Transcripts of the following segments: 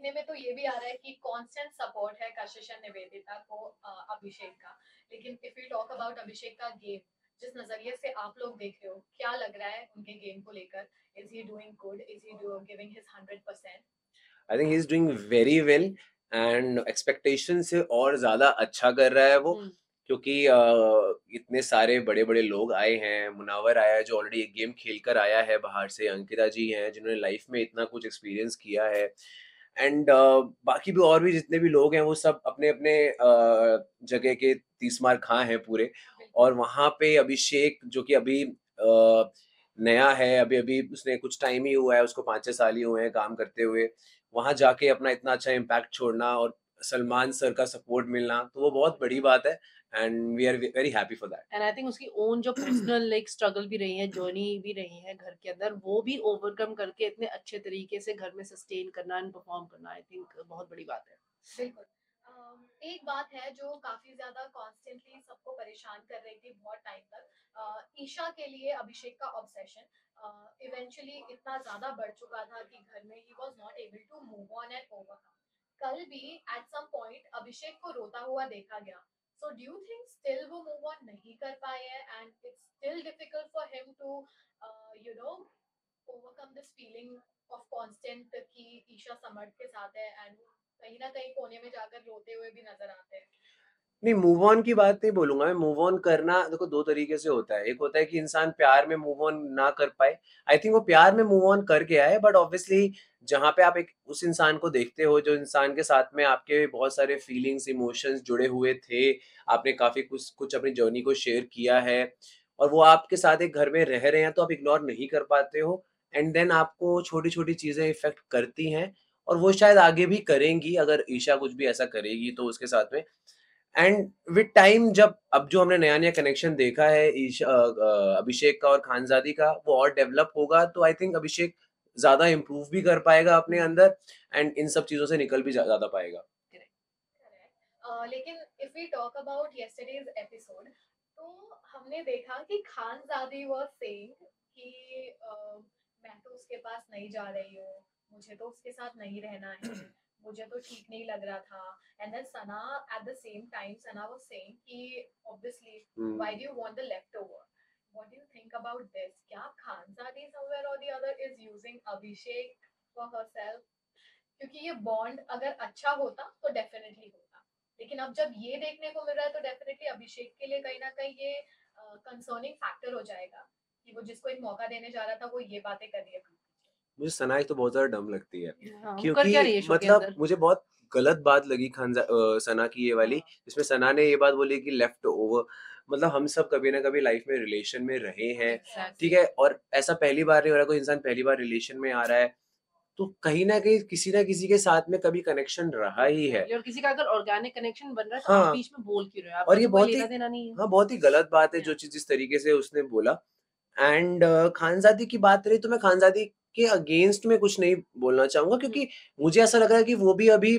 देखने में तो ये भी आ रहा है कि कांस्टेंट सपोर्ट है कशिश एंड निवेदिता को अभिषेक का। लेकिन इफ वी टॉक अबाउट अभिषेक का गेम, जिस नजरिए से आप लोग देख रहे हो, क्या लग रहा है उनके गेम को लेकर? Is he doing good? Is he giving his 100%? I think he is doing very well and expectation से और ज्यादा अच्छा कर रहा है वो। क्योंकि इतने सारे बड़े बड़े लोग आए हैं, मुनावर आया है जो ऑलरेडी एक गेम खेल कर आया है बाहर से, अंकिता जी हैं जिन्होंने लाइफ में इतना कुछ एक्सपीरियंस किया है, एंड बाकी भी और भी जितने भी लोग हैं वो सब अपने अपने जगह के तीसमार खां हैं पूरे। बिल्कुल। और वहाँ पे अभिषेक जो कि अभी नया है, अभी अभी उसने कुछ टाइम ही हुआ है, उसको 5-6 साल ही हुए हैं काम करते हुए, वहाँ जाके अपना इतना अच्छा इम्पैक्ट छोड़ना और सलमान सर का सपोर्ट मिलना, तो वो बहुत बड़ी बात है and we are very happy for that. And I think उसकी ओन जो पर्सनल लाइक स्ट्रगल भी रही है, जर्नी भी रही है घर के अंदर, वो भी ओवरकम करके इतने अच्छे तरीके से घर में सस्टेन करना एंड परफॉर्म करना, आई थिंक बहुत बड़ी बात है। बिल्कुल। एक बात है जो काफी ज्यादा कॉन्स्टेंटली सबको परेशान कर रही थी बहुत टाइम तक, ईशा के लिए अभिषेक का ऑब्सेशन इवेंचुअली इतना ज्यादा बढ़ चुका था कि घर में ही was not able to move on and overcome. कल भी एट सम पॉइंट अभिषेक को रोता हुआ देखा गया। So do you think still वो मूव ऑन नहीं कर पाए हैं and it's still difficult for him to you know overcome this feeling of constant कि ईशा समर्थ के साथ है एंड कहीं ना कहीं कोने में जाकर रोते हुए भी नजर आते हैं? नहीं, मूव ऑन की बात नहीं बोलूंगा मैं। मूव ऑन करना देखो दो तरीके से होता है। एक होता है कि इंसान प्यार में मूव ऑन ना कर पाए, आई थिंक वो प्यार में मूव ऑन करके आए, बट ऑब्वियसली जहाँ पे आप एक उस इंसान को देखते हो जो इंसान के साथ में आपके बहुत सारे फीलिंग्स इमोशंस जुड़े हुए थे, आपने काफी कुछ कुछ अपनी जर्नी को शेयर किया है, और वो आपके साथ एक घर में रह रहे हैं, तो आप इग्नोर नहीं कर पाते हो, एंड देन आपको छोटी छोटी चीजें इफेक्ट करती हैं, और वो शायद आगे भी करेंगी अगर ईशा कुछ भी ऐसा करेगी तो उसके साथ में। एंड विद टाइम जब अब जो हमने नया नया कनेक्शन देखा है अभिषेक का और खानजादी का, वो और डेवलप होगा, तो आई थिंक अभिषेक ज्यादा इम्प्रूव भी कर पाएगा अपने अंदर, एंड इन सब चीजों से निकल भी ज्यादा पाएगा। करेक्ट। लेकिन if we talk about yesterday's episode, तो हमने देखा कि खानजादी वाज सेइंग कि मैं तो उसके पास नहीं जा रही हूँ, मुझे तो उसके साथ नहीं रहना है, मुझे तो ठीक नहीं लग रहा था। And then Sana at the same time Sana was saying कि obviously why do you want the leftover? What do you think about this? क्या Khanzaadi somewhere or the other is using Abhishek for herself? क्योंकि ये बॉन्ड अगर अच्छा होता तो definitely होता, लेकिन अब जब ये देखने को मिल रहा है तो डेफिनेटली अभिषेक के लिए कहीं ना कहीं ये कंसर्निंग फैक्टर हो जाएगा कि वो जिसको एक मौका देने जा रहा था वो ये बातें कर रही है पीठ पीछे। मुझे सनाई तो बहुत ज़्यादा डम लगती है। हाँ, वो कर क्या क्योंकि रही है शो के मतलब अंदर? मुझे बहुत गलत बात लगी सना की ये वाली, हाँ, जिसमें सना ने ये बात बोली कि लेफ्ट ओवर। मतलब हम सब कभी ना कभी लाइफ में रिलेशन में रहे हैं, ठीक एग्जैक्टली। है? और ऐसा पहली बार नहीं हो रहा, कोई इंसान पहली बार रिलेशन में आ रहा है, तो कहीं न कहीं किसी न किसी के साथ में कभी कनेक्शन रहा ही है। एग्जैक्टली, और किसी का अगर ऑर्गेनिक कनेक्शन बन रहा है तो आप हाँ, बीच में बोल क्यों रहे हो? आपका और ये तो कोई बहुत ही लेना देना नहीं है। हाँ, बहुत ही गलत बात है जो या चीज़ जिस तरीके से उसने बोला। एंड खानज़ादी की बात रही तो मैं खानज़ादी के अगेंस्ट में कुछ नहीं बोलना चाहूँगा, क्योंकि मुझे ऐसा लग रहा है कि वो भी अभी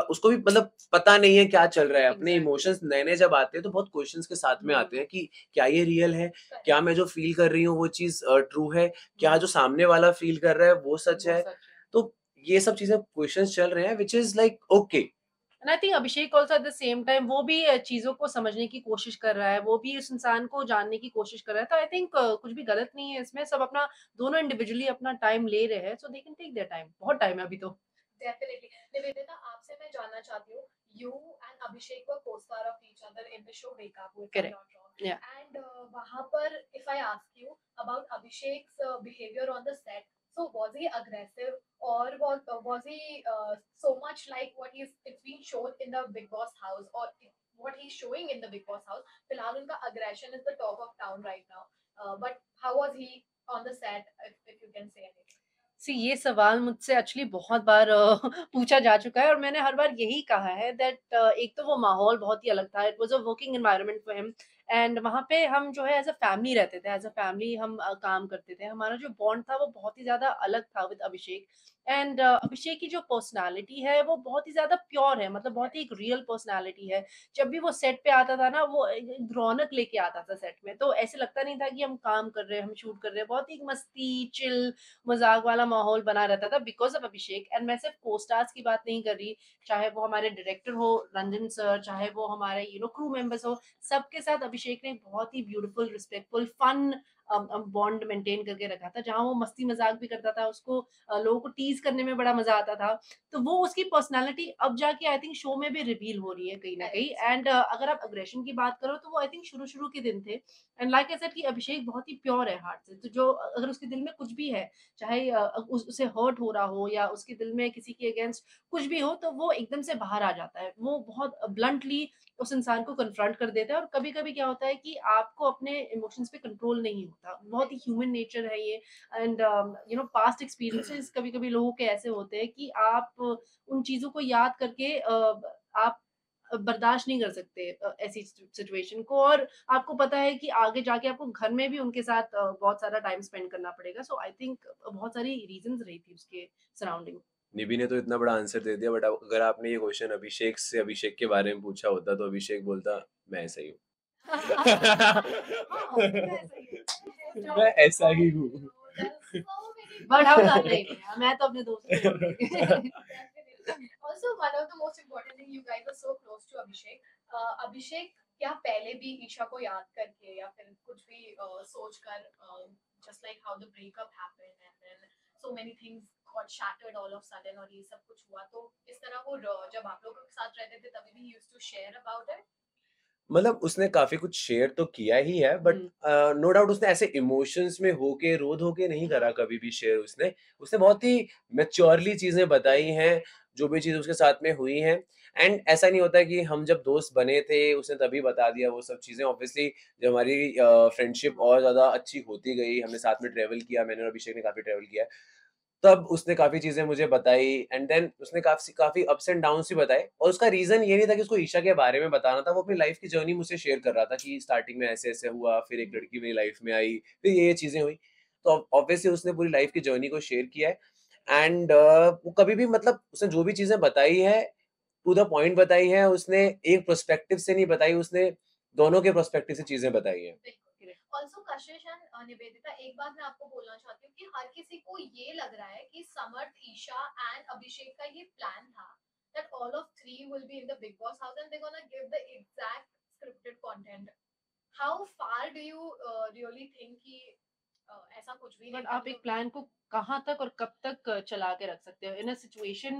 उसको भी मतलब पता नहीं है क्या चल रहा है। अपने एग्जैक्टली। इमोशंस नए-नए जब आते हैं तो बहुत क्वेश्चंस के साथ में आते हैं कि क्या ये रियल है? क्या करेक्ट। मैं जो फ़ील कर रही हूँ वो चीज़ ट्रू है? क्या जो हम्म, सामने वाला फ़ील कर रहा है वो सच वो है? सच है। तो ये सब चीज़ें क्वेश्चंस चल रहे हैं, which is like okay. And I think Abhishek also eight the same time वो भी चीज़ों को समझने की कोशिश कर रहा है, वो भी उस इंसान को जानने की कोशिश कर रहा है। तो आई थिंक कुछ भी गलत नहीं है इसमें, सब अपना दोनों इंडिविजुअली अपना टाइम ले रहे हैं, so they can take their time. बहुत टाइम है अभी तो। डेफिनेटली। निवेदिता, आपसे मैं जानना चाहती हूँ, you and Abhishek were co-star of each other in the show Wake Up, if I'm correct. not wrong. या And वहाँ पर if I ask you about Abhishek's behavior on the set, so was he aggressive or was he so much like what he's it's been shown in the Big Boss house, or what he's showing in the Big Boss house? फिलहाल उनका aggression is the talk of town right now. But how was he on the set, if you can say anything? सी ये सवाल मुझसे actually बहुत बार पूछा जा चुका है, और मैंने हर बार यही कहा है दैट एक तो वो माहौल बहुत ही अलग था। It was a working environment for him and वहाँ पे हम जो है एज़ अ फैमिली रहते थे, एज़ अ फैमिली हम काम करते थे। हमारा जो बॉन्ड था वो बहुत ही ज़्यादा अलग था विद अभिषेक। एंड अभिषेक की जो पर्सनैलिटी है वो बहुत ही ज़्यादा प्योर है, मतलब बहुत ही एक रियल पर्सनैलिटी है। जब भी वो सेट पे आता था ना, वो एक रौनक लेके आता था सेट में, तो ऐसे लगता नहीं था कि हम काम कर रहे हैं, हम शूट कर रहे हैं। बहुत ही मस्ती, चिल, मज़ाक वाला माहौल बना रहता था बिकॉज़ ऑफ अभिषेक। एंड मैं सिर्फ़ को-स्टार्स की बात नहीं कर रही, चाहे वो हमारे डायरेक्टर हो रंजन सर, चाहे वो हमारे क्रू मेंबर्स हो, सबके साथ अभिषेक ने एक बहुत ही beautiful, respectful, fun bond maintain करके रखा था, जहाँ वो मस्ती मज़ाक भी करता था, उसको लोगों को टीज़ करने में बड़ा मज़ा आता था। तो वो उसकी पर्सनैलिटी अब जाके आई थिंक शो में भी रिवील हो रही है कहीं न कहीं। करेक्ट। एंड अगर आप अग्रेशन की बात करो तो वो आई थिंक शुरू-शुरू के दिन थे। एंड लाइक आई सेड कि अभिषेक बहुत ही प्योर है हार्ट से, तो जो अगर उसके दिल में कुछ भी है, चाहे उसे हर्ट हो रहा हो या उसके दिल में किसी के अगेंस्ट कुछ भी हो, तो वो एकदम से बाहर आ जाता है। वो बहुत ब्लंटली उस इंसान को कन्फ्रंट कर देता है। और कभी-कभी क्या होता है कि आपको अपने इमोशंस पे कंट्रोल नहीं होता। बहुत ही ह्यूमन नेचर है ये। एंड पास्ट एक्सपीरियंसेस कभी-कभी लोगों के ऐसे होते हैं कि आप उन चीज़ों को याद करके आप बर्दाश्त नहीं कर सकते ऐसी सिचुएशन को। और आपको पता है कि आगे जाके आपको घर में भी उनके साथ बहुत सारा टाइम स्पेंड करना पड़ेगा। सो आई थिंक बहुत सारी रीज़न्स रही थी उसके सराउंडिंग। निबी ने तो इतना बड़ा आंसर दे दिया, बट अगर आपने ये क्वेश्चन अभिषेक से अभिषेक के बारे में पूछा होता तो अभिषेक बोलता मैं ऐसा ही हूँ। हाँ, मैं ऐसा ही हूँ। मैं ऐसा ही हूँ। There are so many but हम साथ people. नहीं हैं। मैं तो अपने दोस्त को बोलूँगी। Definitely. Also, one of the most important thing, you guys are so close to Abhishek. अभिषेक क्या पहले भी ईशा को याद करके या फिर कुछ भी सोच कर, just like how the breakup happened and then so many things got shattered all of sudden और ये सब कुछ हुआ, तो इस तरह वो जब आप लोगों के साथ रहते थे तभी भी used to share about it? मतलब उसने काफी कुछ शेयर तो किया ही है, बट हुँ। नो डाउट उसने ऐसे इमोशंस में होके रो धो के नहीं करा हाँ। कभी भी शेयर। उसने उसने बहुत ही मैच्योरली चीजें बताई हैं, जो भी चीज उसके साथ में हुई हैं। एंड ऐसा नहीं होता है कि हम जब दोस्त बने थे उसने तभी बता दिया वो सब चीजें। ऑब्वियसली जब हमारी फ्रेंडशिप और ज्यादा अच्छी होती गई, हमने साथ में ट्रेवल किया, मैंने और अभिषेक ने काफी ट्रेवल किया है, तब उसने काफ़ी चीज़ें मुझे बताई। एंड देन उसने काफ़ी काफ़ी अप्स एंड डाउन्स भी बताए, और उसका रीज़न ये नहीं था कि उसको ईशा के बारे में बताना था। वो अपनी लाइफ़ की जर्नी मुझसे शेयर कर रहा था कि स्टार्टिंग में ऐसे-ऐसे हुआ, फिर एक लड़की मेरी लाइफ़ में आई, फिर ये चीज़ें हुई। तो ऑब्वियसली उसने पूरी लाइफ़ की जर्नी को शेयर किया है। एंड वो कभी भी, मतलब उसने जो भी चीज़ें बताई है, टू द पॉइंट बताई है। उसने एक पर्सपेक्टिव से नहीं बताई, उसने दोनों के पर्सपेक्टिव से चीज़ें बताई हैं। बिल्कुल। ऑल्सो कशिश एंड निवेदिता, एक बात मैं आपको बोलना चाहती हूँ कि हर किसी को ये लग रहा है कि समर्थ, ईशा एंड अभिषेक का ये प्लान था that all of three will be in the Big Boss house and they're gonna give the exact scripted content. How far do you really think कि ऐसा कुछ भी नहीं बट था आप एक तो? प्लान को कहाँ तक और कब तक चला के रख सकते हो in a situation,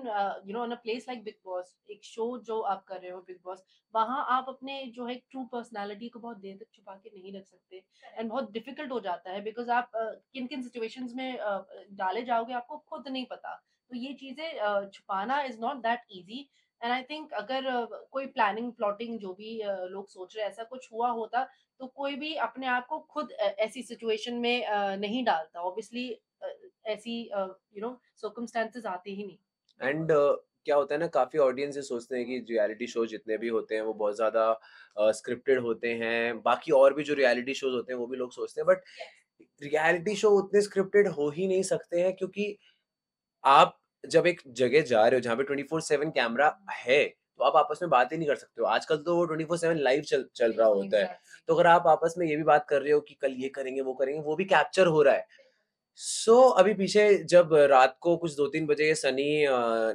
in a place like Bigg Boss, एक शो जो आप कर रहे हो बिग बॉस, वहां आप अपने जो है ट्रू पर्सनालिटी को बहुत देर तक छुपा के नहीं रख सकते। एंड बहुत डिफिकल्ट हो जाता है बिकॉज आप किन किन सिचुएशंस में डाले जाओगे आपको खुद नहीं पता। तो ये चीजें छुपाना is not that easy. And I think अगर कोई प्लानिंग प्लॉटिंग जो भी लोग सोच रहे हैं ऐसा कुछ हुआ होता, तो कोई भी अपने आप को खुद ऐसी सिचुएशन में नहीं डालता। ऑब्वियसली ऐसी सर्कमस्टेंसेस आते ही नहीं। बिल्कुल। एंड क्या होता है ना, काफ़ी ऑडियंस ये सोचते हैं कि रियलिटी शो जितने भी होते हैं वो बहुत ज़्यादा स्क्रिप्टेड होते हैं। बाकी और भी जो रियलिटी शोज़ होते हैं वो भी लोग सोचते हैं, बट यस। रियलिटी शो उतने स्क्रिप्टेड हो ही नहीं सकते हैं, क्योंकि आप जब एक जगह जा रहे हो जहाँ पे 24/7 कैमरा है, तो आप आपस में बात ही नहीं कर सकते हो। आजकल तो वो 24/7 लाइव चल चल रहा बिल्कुल। होता है। एग्जैक्टली। तो अगर आप आपस में ये भी बात कर रहे हो कि कल ये करेंगे, वो करेंगे, वो भी कैप्चर हो रहा है। सो अभी पीछे जब रात को कुछ 2-3 बजे सनी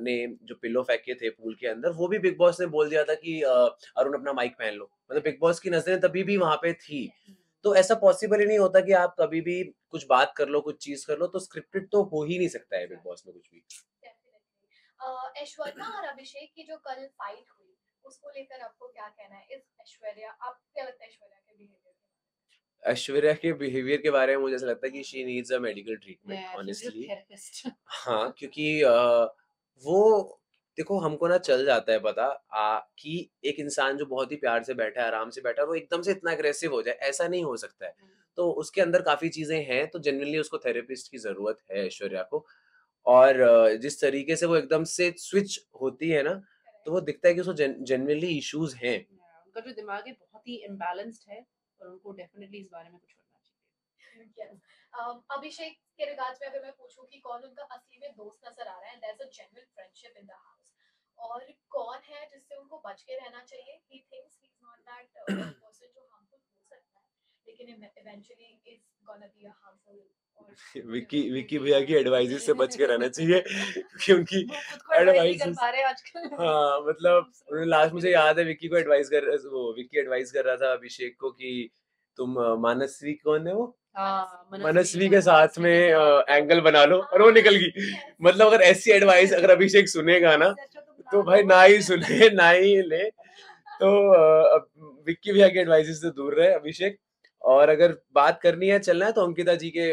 ने जो पिलो फेंके थे पूल के अंदर, वो भी बिग बॉस ने बोल दिया था कि अरुण अपना माइक पहन लो। मतलब बिग बॉस की नज़रें तभी भी वहाँ पे थी। यस। तो ऐसा पॉसिबल ही नहीं होता कि आप कभी भी कुछ बात कर लो, कुछ चीज़ कर लो, तो स्क्रिप्टेड तो हो ही नहीं सकता है बिग बॉस में कुछ भी। डेफिनेटली। ऐश्वर्या और अभिषेक की जो कल फाइट हुई, उसको लेकर आपको क्या कहना है? इस ऐश्वर्या, आपको क्या लगता है ऐश्वर्या के बिहेवियर के ऐश्वर्या के बिहेवियर के बारे में मुझे ऐसा लगता है कि she needs a medical treatment या she needs a honestly. Therapist. हाँ, क्योंकि वो, देखो हमको ना चल जाता है पता कि एक इंसान जो बहुत ही प्यार से बैठा है, आराम से बैठा है, वो एकदम से इतना अग्रेसिव हो जाए, ऐसा नहीं हो सकता है। तो उसके अंदर काफ़ी चीज़ें हैं, तो जेनुइनली उसको थेरेपिस्ट की ज़रूरत है ऐश्वर्या को। और जिस तरीके से वो एकदम से स्विच होती है ना, बारे में? तो वो दिखता है कि उसको जेनुइनली इश्यूज़ हैं। उनका जो दिमाग है बहुत ही इम्बैलेंस्ड है। और उनको डेफिनेटली इस बारे में कुछ करना चाहिए। Yes. अभिषेक के रिगार्ड्स में अगर मैं पूछूं कि कौन उनका असली में दोस्त नजर आ रहा है, there's a genuine friendship in the house, और कौन है जिससे उनको बच के रहना चाहिए, he thinks he's not that person जो harmful हो सकता है, लेकिन eventually is gonna be a harmful or Vicky भैया की एडवाइस से बच के रहना चाहिए क्योंकि उनकी वो खुद को एडवाइस नहीं कर एडवाइस पा रहे आजकल। हाँ मतलब दूसरों को लास्ट मुझे देके याद है विक्की को एडवाइस कर वो विक्की एडवाइस कर रहा था अभिषेक को कि तुम मानसवी कौन है वो हाँ, मनस्वी के साथ में एंगल बना लो हाँ, और वो निकल गई yes. मतलब अगर ऐसी एडवाइस अगर अभिषेक सुनेगा ना इससे अच्छा तुम तो ना भाई लो। ना ही सुने ना ही ले तो विक्की भैया के एडवाइस से दूर रहे अभिषेक और अगर बात करनी है चलना है तो अंकिता जी के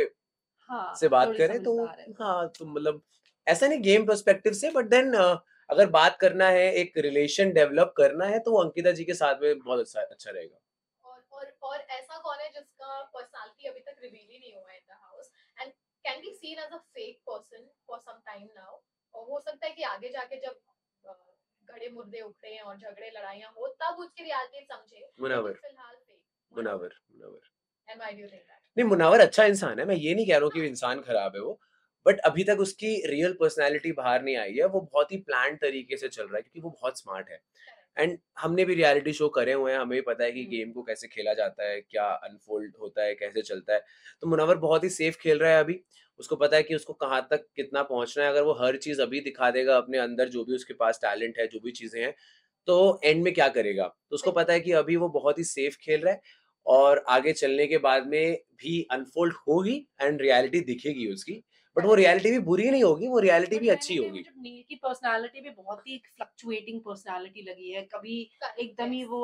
हाँ, से बात थोड़ी करें तो समझदार है। हाँ तो मतलब ऐसा नहीं गेम पर्सपेक्टिव से बट देन अगर बात करना है एक रिलेशन डेवलप करना है तो वो अंकिता जी के साथ में बहुत अच्छा रहेगा और ऐसा कौन है जिसका पर्सनालिटी अभी तक रिवील ही नहीं हुआ है in the house and can be seen as a fake person for some time now, और हो सकता है कि आगे जाके जब गड़े मुर्दे उखड़े हैं और झगड़े लड़ाइयां हो तब उसकी रियलिटी समझे, मुनावर लेकिन फिलहाल fake Munawar Munawar and why do you think that? नहीं मुनावर अच्छा इंसान है मैं ये नहीं कह रहा हूँ कि वो इंसान खराब है वो बट अभी तक उसकी रियल पर्सनैलिटी बाहर नहीं आई है वो बहुत ही प्लान तरीके से चल रहा है क्योंकि वो बहुत स्मार्ट है एंड हमने भी रियलिटी शो करे हुए हैं हमें भी पता है कि गेम को कैसे खेला जाता है क्या अनफोल्ड होता है कैसे चलता है तो मुनावर बहुत ही सेफ खेल रहा है अभी उसको पता है कि उसको कहाँ तक कितना पहुंचना है अगर वो हर चीज अभी दिखा देगा अपने अंदर जो भी उसके पास टैलेंट है जो भी चीजें हैं तो एंड में क्या करेगा तो उसको पता है कि अभी वो बहुत ही सेफ खेल रहा है और आगे चलने के बाद में भी अनफोल्ड होगी एंड रियलिटी दिखेगी उसकी बट वो रियलिटी भी बुरी नहीं होगी वो रियलिटी बट भी कहीं अच्छी न कहीं होगी मुझे नील की पर्सनैलिटी भी बहुत ही एक फ्लक्चुएटिंग पर्सनैलिटी लगी है। कभी एकदम ही वो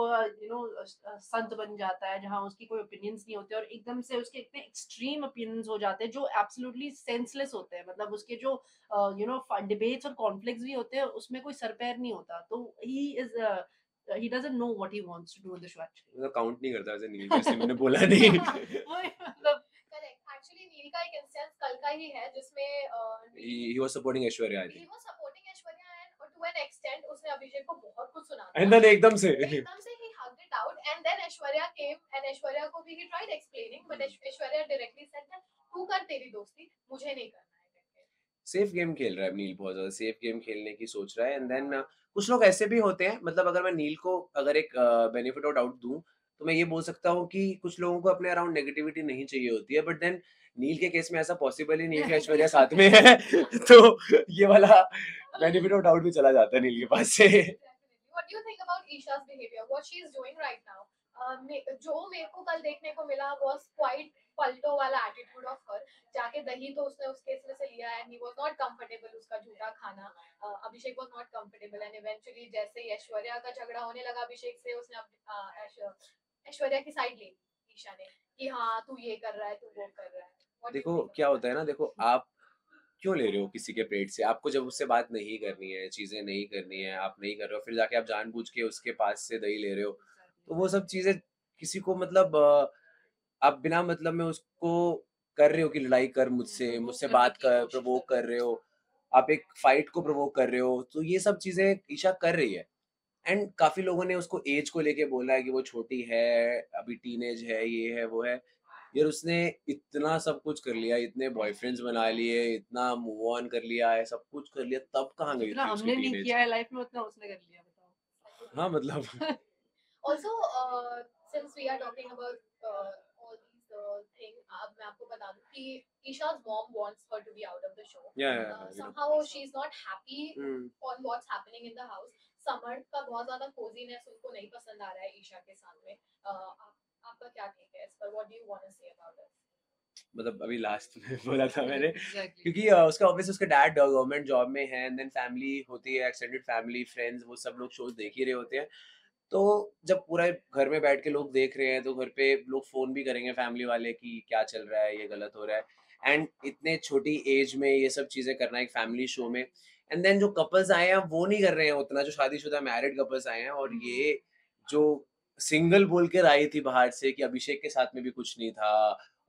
संत बन जाता है जहाँ उसकी कोई ओपिनियंस नहीं होते और एकदम से उसके इतने एक्सट्रीम ओपिनियंस हो जाते हैं जो एब्सोल्युटली सेंसलेस होते हैं। मतलब उसके जो डिबेट्स और कॉन्फ्लिक्ट्स भी होते हैं उसमें कोई सर पैर नहीं होता। तो he doesn't know what he wants to do in the show actually. मतलब काउंट नहीं करता वैसे नील को इसलिए मैंने बोला नहीं वही मतलब करेक्ट, एक्चुअली नील का एक इंस्टेंस कल का ही है जिसमें he was supporting Aishwarya I he think was supporting Aishwarya and to an extent उसने अभिषेक को बहुत कुछ सुना एंड दिया देन एकदम से he hugged it out and then Aishwarya came and Aishwarya को भी he tried explaining but Aishwarya directly said that तू कर तेरी दोस्ती मुझे नहीं करना है करके। सेफ गेम खेल रहा है नील बहुत ज्यादा सेफ गेम खेलने की सोच रहा है एंड देन कुछ लोग ऐसे भी होते हैं मतलब अगर मैं नील को अगर एक बेनिफिट ऑफ डाउट दूं तो मैं ये बोल सकता हूँ कि कुछ लोगों को अपने अराउंड नेगेटिविटी नहीं चाहिए होती है बट देन नील के केस में ऐसा पॉसिबल ही नहीं है कि ऐश्वर्या साथ में है तो ये वाला बेनिफिट ऑफ डाउट भी चला जाता है नील के पास से Definitely. What do you think about Isha's behavior? What she is doing right now? जो मेरे को कल देखने को मिला was quite पलटो वाला attitude of her. जाके दही तो उसने उस केस में से लिया and he was not comfortable उसका झूठा खाना. अभिषेक was not comfortable and eventually जैसे ही ऐश्वर्या का झगड़ा होने लगा अभिषेक से उसने ऐश्वर्या की साइड ले ली ईशा ने कि हाँ तू ये कर रहा है तू वो कर रहा है. What do you देखो think क्या about होता है ना देखो आप क्यों ले रहे हो किसी के पेट से आपको जब उससे बात नहीं करनी है चीजें नहीं करनी है आप नहीं कर रहे हो फिर जाके आप जानबूझ के उसके पास से दही ले रहे हो तो वो सब चीजें किसी को मतलब आप बिना मतलब में उसको कर रहे हो कि लड़ाई कर मुझसे provoke मुझसे करने बात की कर कोशिश प्रवोक कर कर रहे हो आप एक फाइट को प्रवोक कर रहे हो तो ये सब चीजें ईशा कर रही है एंड काफी लोगों ने उसको एज को लेके बोला है कि वो छोटी है अभी टीनेज है ये है वो है यार उसने इतना सब कुछ कर लिया इतने बॉयफ्रेंड्स बना लिए इतना मूव ऑन कर लिया है सब कुछ कर लिया तब कहाँ गई जितना थी उसकी हमने नहीं टीनेज किया है लाइफ में उतना उसने कर लिया बताओ। हाँ मतलब Also, since we are talking about all these things, अब मैं आपको बता दूं कि Isha's mom wants her to be out of the show. yeah, Somehow she's not happy on what's happening in the house. Summer का बहुत ज्यादा cosiness उनको नहीं पसंद आ रहा है ईशा के साथ में. आपका क्या ठीक है इस पर? What do you want to say about it? मतलब अभी लास्ट में बोला था मैंने Exactly. क्योंकि उसका ऑब्वियसली उसका डैड गवर्नमेंट जॉब में है एंड देन फैमिली होती है एक्सटेंडेड फैमिली फ्रेंड्स वो सब लोग शोज देख ही रहे होते हैं तो जब पूरा घर में बैठ के लोग देख रहे हैं तो घर पे लोग फोन भी करेंगे फैमिली वाले कि क्या चल रहा है ये गलत हो रहा है एंड इतने छोटी एज में ये सब चीजें करना एक फैमिली शो में एंड देन जो कपल्स आए हैं वो नहीं कर रहे हैं उतना जो शादीशुदा मैरिड कपल्स आए हैं और ये जो सिंगल बोल के आई थी बाहर से कि अभिषेक के साथ में भी कुछ नहीं था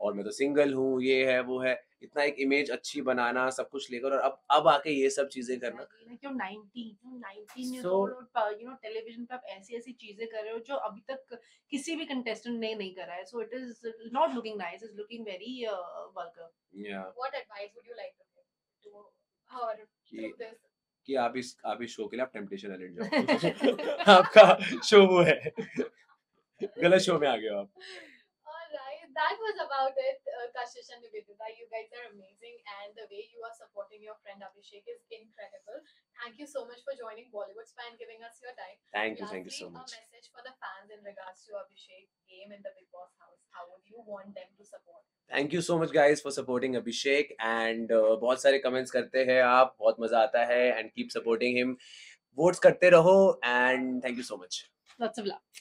और मैं तो सिंगल हूँ ये है वो है इतना एक इमेज अच्छी बनाना सब कुछ लेकर, और अब आके ये सब चीजें करना. Like you're 19 years So old और टेलीविजन पे आप ऐसी चीजें कर रहे हो जो अभी तक किसी भी कंटेस्टेंट ने नहीं करा है. So it is not looking nice. It's looking very vulgar. yeah, What advice would you like to give to her through this? कि आप इस शो के लिए आप टेम्पटेशन आइलैंड जाओ. आपका शो वो है. गलत शो में आ गए हो आप. Alright, that was about it. Kashish and Nivedita, you guys are amazing, and the way you are supporting your friend Abhishek is incredible. Thank you so much for joining Bollywood Spy and giving us your time. Thank you so Lastly, much. a message for the fans in regards to Abhishek's game in the Big Boss house. How would you want them to support? Thank you so much guys for supporting Abhishek, and बहुत सारे comments करते हैं आप, बहुत मजा आता है, and keep supporting him. Votes करते रहो, and thank you so much. Lots of love.